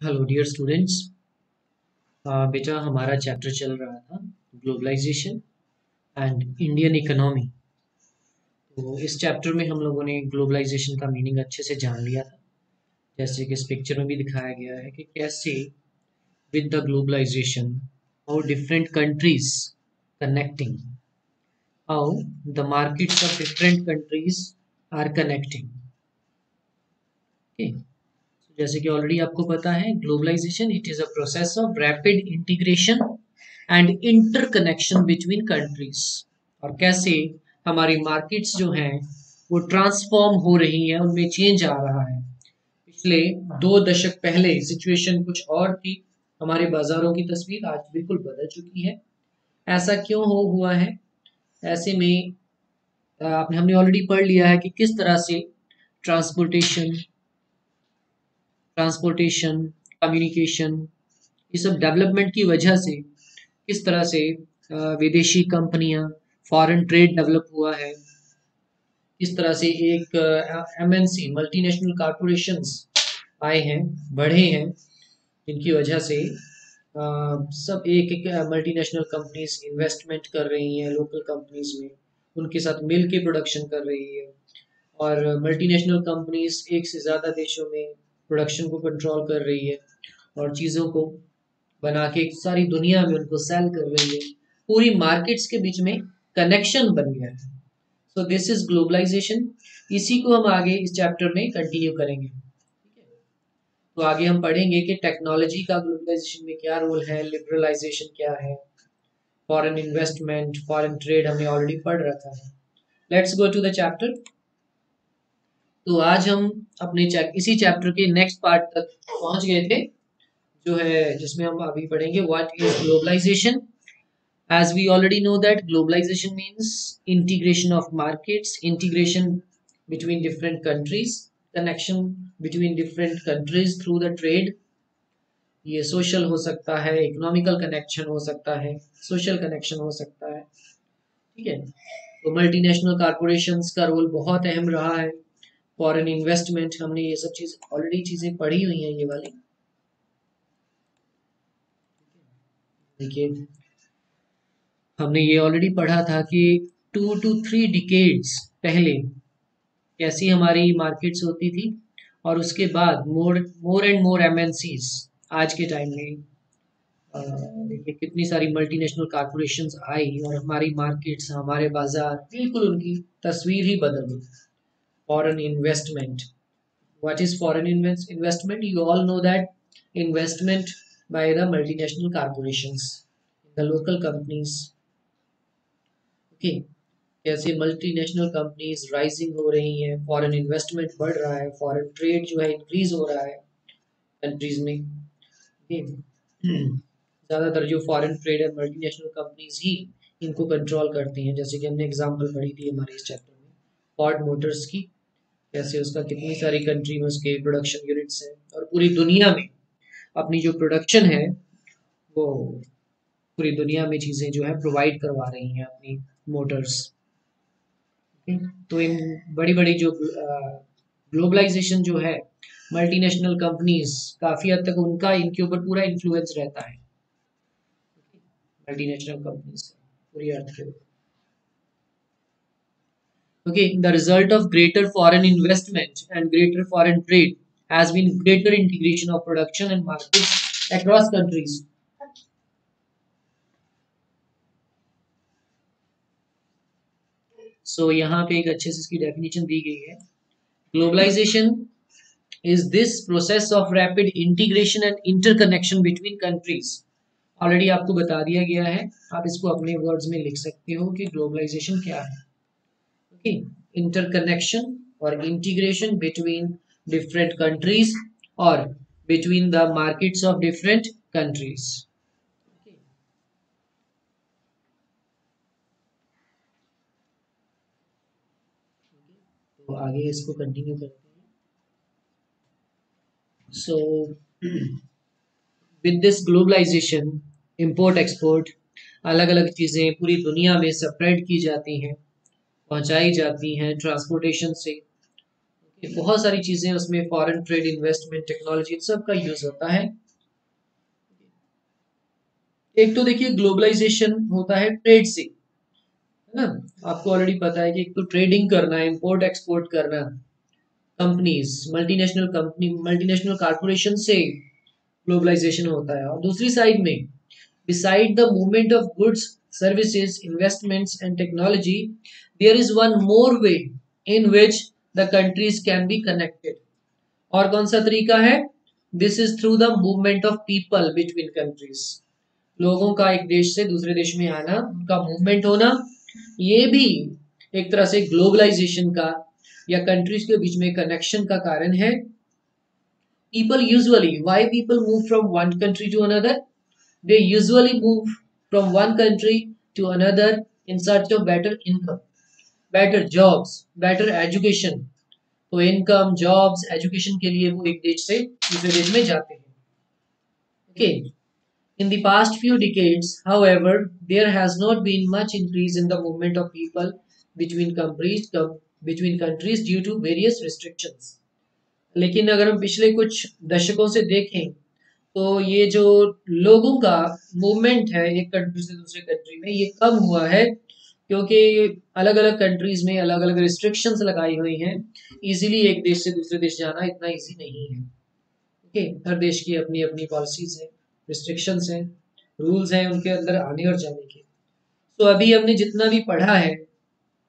Hello dear students. बेटा हमारा chapter चल रहा था ग्लोबलाइजेशन एंड इंडियन इकोनॉमी। तो इस चैप्टर में हम लोगों ने ग्लोबलाइजेशन का मीनिंग अच्छे से जान लिया था। जैसे कि इस पिक्चर में भी दिखाया गया है कि कैसे with the globalization how different countries connecting, how the markets of different countries are connecting. Okay, जैसे कि ऑलरेडी आपको पता है globalization it is a process of rapid integration and interconnection between countries. और कैसे हमारी मार्केट्स जो हैं वो ट्रांसफॉर्म हो रही हैं, उनमें चेंज आ रहा है। पिछले 2 दशक पहले सिचुएशन कुछ और थी, हमारे बाजारों की तस्वीर आज बिल्कुल बदल चुकी है। ऐसा क्यों हो हुआ है? ऐसे में आपने हमने ऑलरेडी पढ़ लिया है कि किस तरह से ट्रांसपोर्टेशन ट्रांसपोर्टेशन कम्युनिकेशन ये सब डेवलपमेंट की वजह से किस तरह से विदेशी कंपनियां, फॉरेन ट्रेड डेवलप हुआ है। इस तरह से एक एमएनसी मल्टीनेशनल कॉरपोरेशंस आए हैं, बढ़े हैं, जिनकी वजह से सब एक एक मल्टीनेशनल कंपनीज इन्वेस्टमेंट कर रही हैं लोकल कंपनीज में, उनके साथ मिल के प्रोडक्शन कर रही है। और मल्टीनेशनल कंपनीज एक से ज़्यादा देशों में प्रोडक्शन को कंट्रोल कर रही है और चीज़ों को बना के सारी दुनिया में उनको सेल कर रही है। पूरी मार्केट्स के बीच में कनेक्शन बन गया है। So this is globalization. इसी को हम आगे इस चैप्टर में कंटिन्यू करेंगे। ठीक है, तो आगे हम पढ़ेंगे कि टेक्नोलॉजी का ग्लोबलाइजेशन में क्या रोल है, लिबरलाइजेशन क्या है, फॉरेन इन्वेस्टमेंट, फॉरेन ट्रेड हमने ऑलरेडी पढ़ रखा है। Let's go to the chapter. तो आज हम अपने इसी चैप्टर के नेक्स्ट पार्ट तक पहुंच गए थे, जो है जिसमें हम अभी पढ़ेंगे what is globalization. As we already know that globalization means integration of markets, integration between different countries, connection between different countries through the trade। ये सोशल हो सकता है, इकोनॉमिकल कनेक्शन हो सकता है, सोशल कनेक्शन हो सकता है। ठीक है, तो मल्टीनेशनल कॉरपोरेशंस का रोल बहुत अहम रहा है। फॉरेन इन्वेस्टमेंट, हमने ये सब चीज ऑलरेडी चीजें पढ़ी हुई हैं ये वाली। देखिए, हमने ये ऑलरेडी पढ़ा था कि 2 to 3 डिकेड्स पहले कैसी हमारी मार्केट्स होती थी, और उसके बाद मोर मोर एंड मोर एमएनसीज आज के टाइम में देखिए कितनी सारी मल्टीनेशनल कॉरपोरेशंस आई और हमारी मार्केट्स, हमारे बाजार बिल्कुल उनकी तस्वीर ही बदल गई। Foreign investment, what is foreign investment? You all know that investment by the multinational corporations, the local companies. Okay, कैसे मल्टीनेशनल कंपनीज राइजिंग हो रही हैं, फॉरेन इन्वेस्टमेंट बढ़ रहा है, फॉरेन ट्रेड जो है इंक्रीज हो रहा है कंट्रीज में। ज़्यादातर जो फॉरेन ट्रेड है मल्टीनेशनल कंपनीज ही इनको कंट्रोल करती हैं। जैसे कि हमने एग्जांपल पढ़ी थी हमारे इस चैप्टर में फोर्ड मोटर्स की, कैसे उसका कितनी सारी कंट्री में उसके प्रोडक्शन यूनिट्स हैं और पूरी दुनिया में अपनी जो प्रोडक्शन है वो पूरी दुनिया में चीज़ें जो है प्रोवाइड करवा रही हैं अपनी मोटर्स। तो इन बड़ी बड़ी जो ग्लोबलाइजेशन जो है, मल्टीनेशनल कंपनीज काफी हद तक उनका इनके ऊपर पूरा इन्फ्लुएंस रहता है, मल्टीनेशनल कंपनीज का पूरी अर्थ के ऊपर। Okay, the result of greater foreign investment and greater foreign trade has been greater integration of production and markets across countries. So यहाँ पे एक अच्छे से इसकी डेफिनेशन दी गई है। Globalization is this process of rapid integration and interconnection between countries। Already आपको बता दिया गया है, आप इसको अपने वर्ड्स में लिख सकते हो कि ग्लोबलाइजेशन क्या है। ओके, इंटरकनेक्शन और इंटीग्रेशन बिटवीन डिफरेंट कंट्रीज और between the markets of different countries. तो आगे इसको कंटिन्यू करते हैं। So with this globalization import export, अलग अलग चीज़ें पूरी दुनिया में स्प्रेड की जाती हैं, पहुंचाई जाती हैं ट्रांसपोर्टेशन से। बहुत सारी चीजें उसमें, फॉरेन ट्रेड, इन्वेस्टमेंट, टेक्नोलॉजी, इन सब का यूज होता है। एक तो देखिए ग्लोबलाइजेशन होता है ट्रेड से, है ना। आपको ऑलरेडी पता है कि एक तो ट्रेडिंग करना, इंपोर्ट एक्सपोर्ट करना, companies, multinational company, multinational corporation से ग्लोबलाइजेशन होता है। और दूसरी साइड में, beside the movement of goods, services, investments and technology, there is one more way in which the countries can be connected. और कौन सा तरीका है? This is through the movement of people between countries. लोगों का एक देश से दूसरे देश में आना, उनका मूवमेंट होना, ये भी एक तरह से ग्लोबलाइजेशन का या कंट्रीज के बीच में कनेक्शन का कारण है। People usually, why people move from one country to another? They usually move from one country to another in search of better income, better jobs, better education. तो इनकम, जॉब्स, एजुकेशन के लिए वो एक देश से दूसरे देश में जाते हैं। Okay. In the past few decades, however, there has not been much increase in the movement of people between countries due to various restrictions. लेकिन अगर हम पिछले कुछ दशकों से देखें तो ये जो लोगों का मूवमेंट है एक कंट्री से दूसरे कंट्री में, ये कम हुआ है क्योंकि अलग अलग कंट्रीज में अलग अलग रिस्ट्रिक्शंस लगाई हुई हैं। इजीली एक देश से दूसरे देश जाना इतना इजी नहीं है। ओके, हर देश की अपनी अपनी पॉलिसीज हैं, रिस्ट्रिक्शंस हैं, रूल्स हैं उनके अंदर आने और जाने के। तो अभी हमने जितना भी पढ़ा है,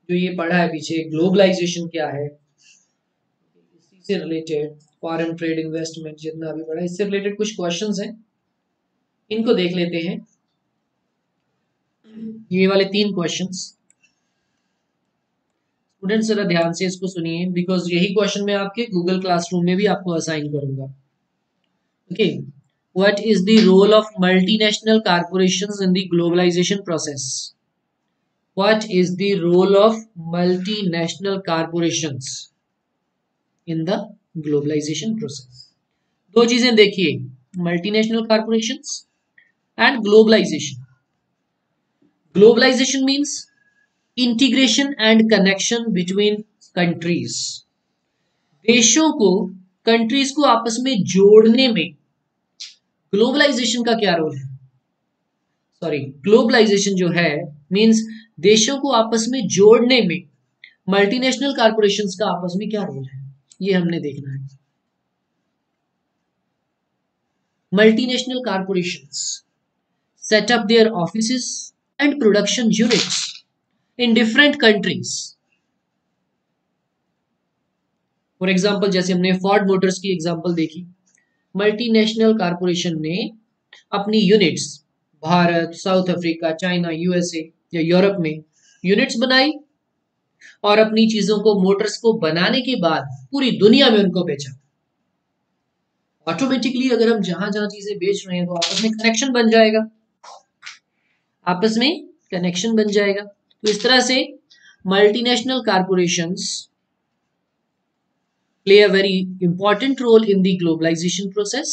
जो ये पढ़ा है पीछे, ग्लोबलाइजेशन क्या है, इसी से रिलेटेड फॉरेन ट्रेड, इन्वेस्टमेंट, जितना भी पढ़ा, इससे रिलेटेड कुछ क्वेश्चंस हैं, इनको देख लेते हैं। ये वाले 3 क्वेश्चंस स्टूडेंट्स जरा ध्यान से इसको सुनिए, बिकॉज यही क्वेश्चन मैं आपके गूगल क्लासरूम में भी आपको असाइन करूंगा। Okay, what is the role of multinational corporations in the globalization process? What is the role of multinational corporations in the globalization process? दो चीजें देखिए, multinational corporations and globalization. Globalization means integration and connection between countries. देशों को, countries को आपस में जोड़ने में ग्लोबलाइजेशन का क्या रोल है? सॉरी, ग्लोबलाइजेशन जो है मींस देशों को आपस में जोड़ने में मल्टीनेशनल कॉर्पोरेशंस का आपस में क्या रोल है, ये हमने देखना है। Multinational corporations set up their offices and production units in different countries. For example, जैसे हमने फोर्ड मोटर्स की एग्जाम्पल देखी, मल्टीनेशनल कॉर्पोरेशन ने अपनी units Bharat, South Africa, China, USA या यूरोप में यूनिट्स बनाई और अपनी चीजों को, मोटर्स को बनाने के बाद पूरी दुनिया में उनको बेचा। ऑटोमेटिकली अगर हम जहां जहां चीजें बेच रहे हैं तो आपस में कनेक्शन बन जाएगा, आपस में कनेक्शन बन जाएगा। तो इस तरह से multinational corporations play a very important role in the globalization process.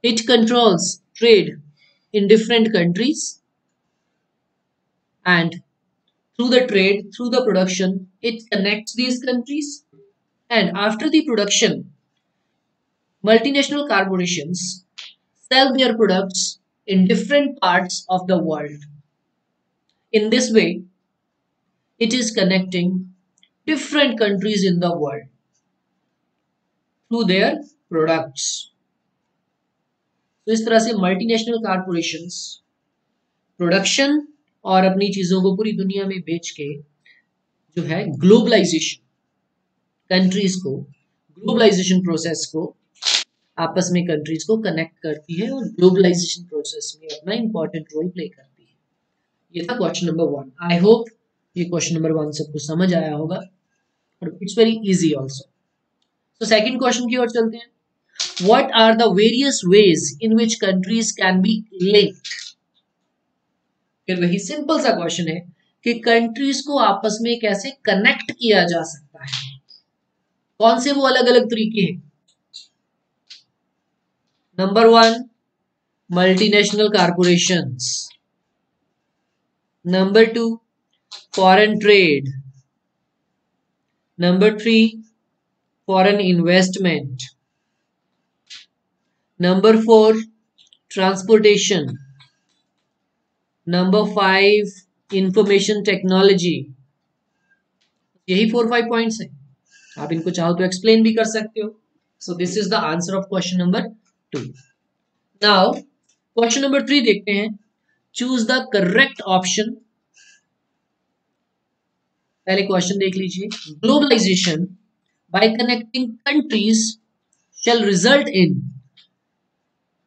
It controls trade in different countries, and through the trade, through the production, it connects these countries. And after the production, multinational corporations sell their products in different parts of the world. In this way, it is connecting different countries in the world through their products. तो इस तरह से multinational corporations production और अपनी चीजों को पूरी दुनिया में बेच के जो है ग्लोबलाइजेशन, कंट्रीज को, ग्लोबलाइजेशन प्रोसेस को, आपस में कंट्रीज को कनेक्ट करती है और ग्लोबलाइजेशन प्रोसेस में अपना इंपॉर्टेंट रोल प्ले करती है। ये था क्वेश्चन नंबर 1। आई होप ये क्वेश्चन नंबर 1 सबको समझ आया होगा और इट्स वेरी इजी ऑल्सो। तो सेकंड क्वेश्चन की ओर चलते हैं। What are the various ways in which countries can be linked? फिर वही सिंपल सा क्वेश्चन है कि कंट्रीज को आपस में कैसे कनेक्ट किया जा सकता है, कौन से वो अलग अलग तरीके हैं। Number 1, multinational corporations. Number 2, foreign trade. Number 3 foreign investment, number 4 transportation, number 5 information technology. यही 4-5 पॉइंट्स हैं, आप इनको चाहो तो एक्सप्लेन भी कर सकते हो। So this is the answer of question number 2। Now question number 3 देखते हैं। Choose the correct option. पहले क्वेश्चन देख लीजिए। Globalization by connecting countries shall result in,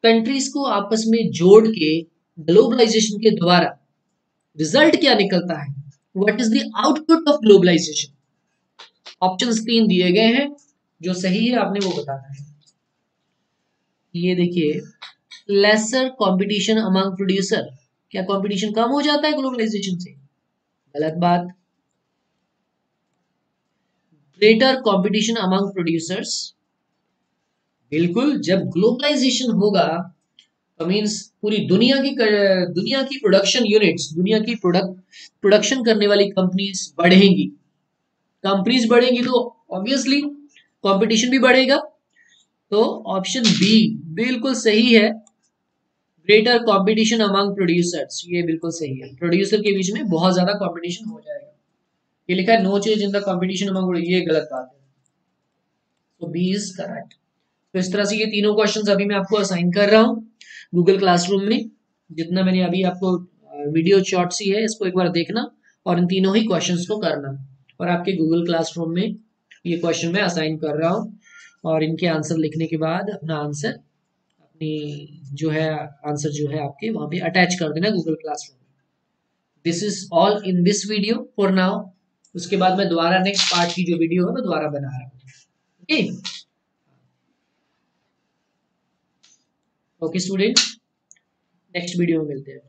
countries को आपस में जोड़ के ग्लोबलाइजेशन के द्वारा रिजल्ट क्या निकलता है, what is the output of globalization. Options 3 दिए गए हैं, जो सही है आपने वो बताना है। ये देखिए, लेसर कंपटीशन अमंग प्रोड्यूसर, क्या कंपटीशन कम हो जाता है ग्लोबलाइजेशन से? गलत बात। ग्रेटर कंपटीशन अमंग प्रोड्यूसर्स, बिल्कुल। जब ग्लोबलाइजेशन होगा तो मींस पूरी दुनिया की प्रोडक्शन यूनिट्स, दुनिया की प्रोडक्शन करने वाली कंपनीज बढ़ेंगी। कंपनीज बढ़ेंगी तो ऑब्वियसली कंपटीशन भी बढ़ेगा। तो ऑप्शन बी बिल्कुल सही है, ग्रेटर कंपटीशन अमंग प्रोड्यूसर्स, ये बिल्कुल सही है। प्रोड्यूसर के बीच में बहुत ज्यादा कंपटीशन हो जाएगा। ये लिखा है no change in the competition among, ये गलत बात है। तो बी इज करेक्ट। तो इस तरह से ये तीनों क्वेश्चंस अभी मैं आपको असाइन कर रहा हूँ गूगल क्लासरूम में। जितना मैंने अभी आपको वीडियो शॉर्ट सी है, इसको एक बार देखना और इन तीनों ही क्वेश्चंस को करना। और आपके गूगल क्लासरूम में ये क्वेश्चन मैं असाइन कर रहा हूँ, और इनके आंसर लिखने के बाद अपना आंसर, अपनी जो है आंसर जो है आपके वहां पे अटैच कर देना गूगल क्लासरूम में। This is all in this video for now. उसके बाद मैं दोबारा नेक्स्ट पार्ट की जो वीडियो है मैं दोबारा बना रहा हूँ। Okay okay student, next video में मिलते हैं।